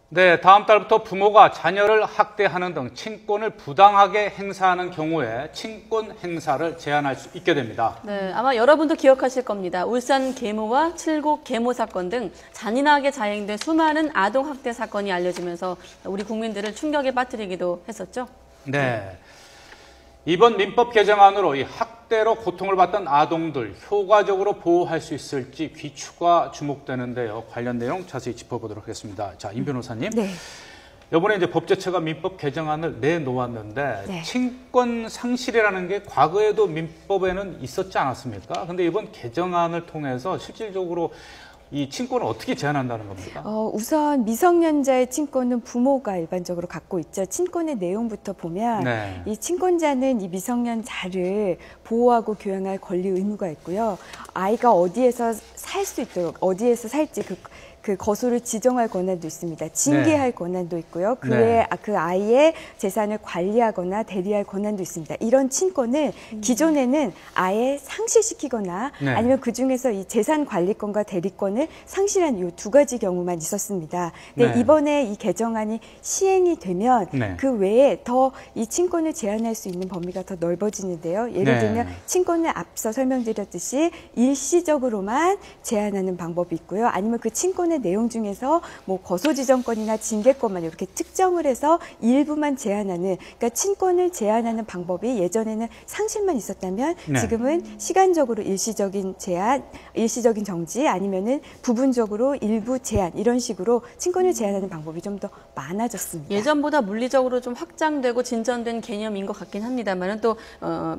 네, 다음 달부터 부모가 자녀를 학대하는 등 친권을 부당하게 행사하는 경우에 친권 행사를 제한할 수 있게 됩니다. 네, 아마 여러분도 기억하실 겁니다. 울산 계모와 칠곡 계모 사건 등 잔인하게 자행된 수많은 아동 학대 사건이 알려지면서 우리 국민들을 충격에 빠뜨리기도 했었죠. 네. 이번 민법 개정안으로 이 학대로 고통을 받던 아동들 효과적으로 보호할 수 있을지 귀추가 주목되는데요. 관련 내용 자세히 짚어보도록 하겠습니다. 자, 임 변호사님. 네. 이번에 이제 법제처가 민법 개정안을 내놓았는데 네. 친권 상실이라는 게 과거에도 민법에는 있었지 않았습니까? 근데 이번 개정안을 통해서 실질적으로 이 친권을 어떻게 제한한다는 겁니까? 우선 미성년자의 친권은 부모가 일반적으로 갖고 있죠. 친권의 내용부터 보면 네. 이 친권자는 이 미성년자를 보호하고 교양할 권리 의무가 있고요. 아이가 어디에서 살 수 있도록 어디에서 살지 그 거소를 지정할 권한도 있습니다. 징계할 권한도 있고요. 그 외에 그 아이의 재산을 관리하거나 대리할 권한도 있습니다. 이런 친권을 기존에는 아예 상실시키거나 아니면 그중에서 이 재산 관리권과 대리권을 상실한 이 두 가지 경우만 있었습니다. 근데 이번에 이 개정안이 시행이 되면 그 외에 더 이 친권을 제한할 수 있는 범위가 더 넓어지는데요. 예를 들면 친권을 앞서 설명드렸듯이 일시적으로만 제한하는 방법이 있고요. 아니면 그 친권의 내용 중에서 뭐 거소지정권이나 징계권만 이렇게 특정을 해서 일부만 제한하는, 그러니까 친권을 제한하는 방법이 예전에는 상실만 있었다면 지금은 시간적으로 일시적인 제한, 일시적인 정지 아니면은 부분적으로 일부 제한 이런 식으로 친권을 제한하는 방법이 좀 더 많아졌습니다. 예전보다 물리적으로 좀 확장되고 진전된 개념인 것 같긴 합니다만 또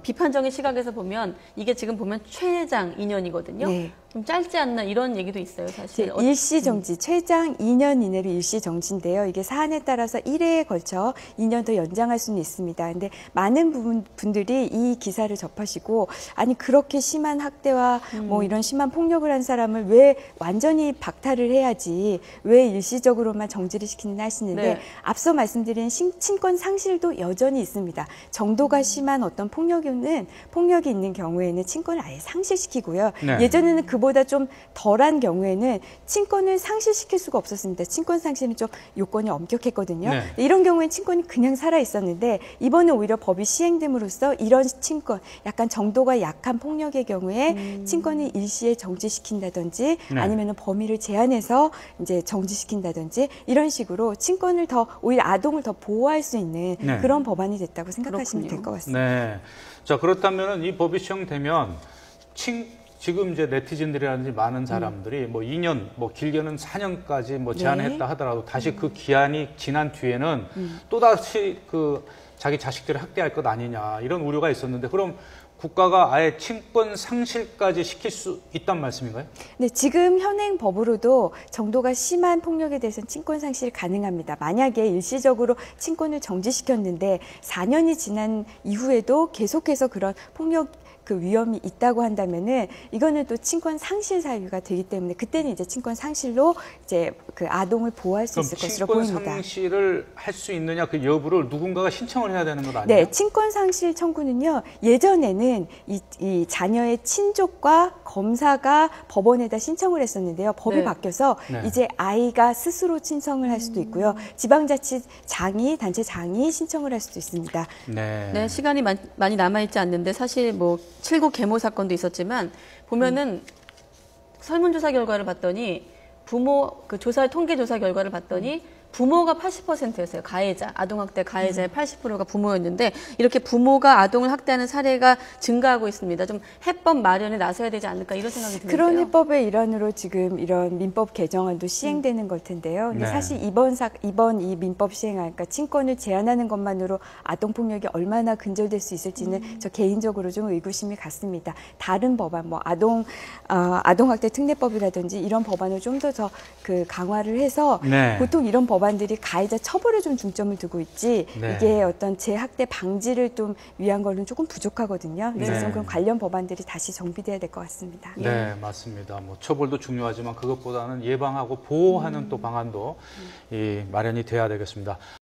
비판적인 시각에서 보면 이게 지금 보면 최장 2년이거든요. 네. 좀 짧지 않나 이런 얘기도 있어요, 사실. 일시정지, 최장 2년 이내로 일시정지인데요. 이게 사안에 따라서 1회에 걸쳐 2년 더 연장할 수는 있습니다. 근데 많은 분들이 이 기사를 접하시고 아니 그렇게 심한 학대와 뭐 이런 심한 폭력을 한 사람을 왜 완전히 박탈을 해야지 왜 일시적으로만 정지를 시키느냐 하시는데 앞서 말씀드린 친권 상실도 여전히 있습니다. 정도가 심한 어떤 폭력이 있는 경우에는 친권을 아예 상실시키고요. 예전에는 그보다 좀 덜한 경우에는 친권을 상실시킬 수가 없었습니다. 친권 상실은 좀 요건이 엄격했거든요. 이런 경우에는 친권이 그냥 살아 있었는데 이번에 오히려 법이 시행됨으로써 이런 친권, 약간 정도가 약한 폭력의 경우에 친권을 일시에 정지시킨다든지 아니면 범위를 제한해서 이제 정지시킨다든지 이런 식으로 친권을 더 오히려 아동을 더 보호할 수 있는 그런 법안이 됐다고 생각하시면 될 것 같습니다. 네. 자, 그렇다면 이 법이 시행되면 지금 이제 네티즌들이라든지 많은 사람들이 뭐 2년, 뭐 길게는 4년까지 뭐 제한했다 하더라도 다시 그 기한이 지난 뒤에는 또다시 그 자기 자식들을 학대할 것 아니냐 이런 우려가 있었는데 그럼 국가가 아예 친권 상실까지 시킬 수 있단 말씀인가요? 네, 지금 현행 법으로도 정도가 심한 폭력에 대해서는 친권 상실이 가능합니다. 만약에 일시적으로 친권을 정지시켰는데 4년이 지난 이후에도 계속해서 그런 폭력 그 위험이 있다고 한다면은 이거는 또 친권 상실 사유가 되기 때문에 그때는 이제 친권 상실로 이제 그 아동을 보호할 수 있을 것으로 보입니다. 친권 상실을 할 수 있느냐 그 여부를 누군가가 신청을 해야 되는 것 아니에요? 네, 친권 상실 청구는요. 예전에는 이 자녀의 친족과 검사가 법원에다 신청을 했었는데요. 법이 바뀌어서 이제 아이가 스스로 신청을 할 수도 있고요. 지방자치장이 단체장이 신청을 할 수도 있습니다. 네, 시간이 많이 남아있지 않는데 사실 뭐 칠곡 계모 사건도 있었지만 보면은 설문조사 결과를 봤더니 그 통계 조사 결과를 봤더니 부모가 80%였어요. 가해자, 아동학대 가해자의 80%가 부모였는데 이렇게 부모가 아동을 학대하는 사례가 증가하고 있습니다. 좀 해법 마련에 나서야 되지 않을까 이런 생각이 드는데요. 그런 해법의 일환으로 지금 이런 민법 개정안도 시행되는 걸 텐데요. 근데 사실 이번 이 민법 시행안, 그러니까 친권을 제한하는 것만으로 아동폭력이 얼마나 근절될 수 있을지는 저 개인적으로 좀 의구심이 갔습니다. 다른 법안, 뭐 아동학대 특례법이라든지 이런 법안을 좀 더 그 강화를 해서 보통 이런 법안들이 가해자 처벌에 좀 중점을 두고 있지 이게 어떤 재학대 방지를 좀 위한 거는 조금 부족하거든요. 그래서 좀 그런 관련 법안들이 다시 정비돼야 될 것 같습니다. 네, 맞습니다. 뭐 처벌도 중요하지만 그것보다는 예방하고 보호하는 또 방안도 마련이 돼야 되겠습니다.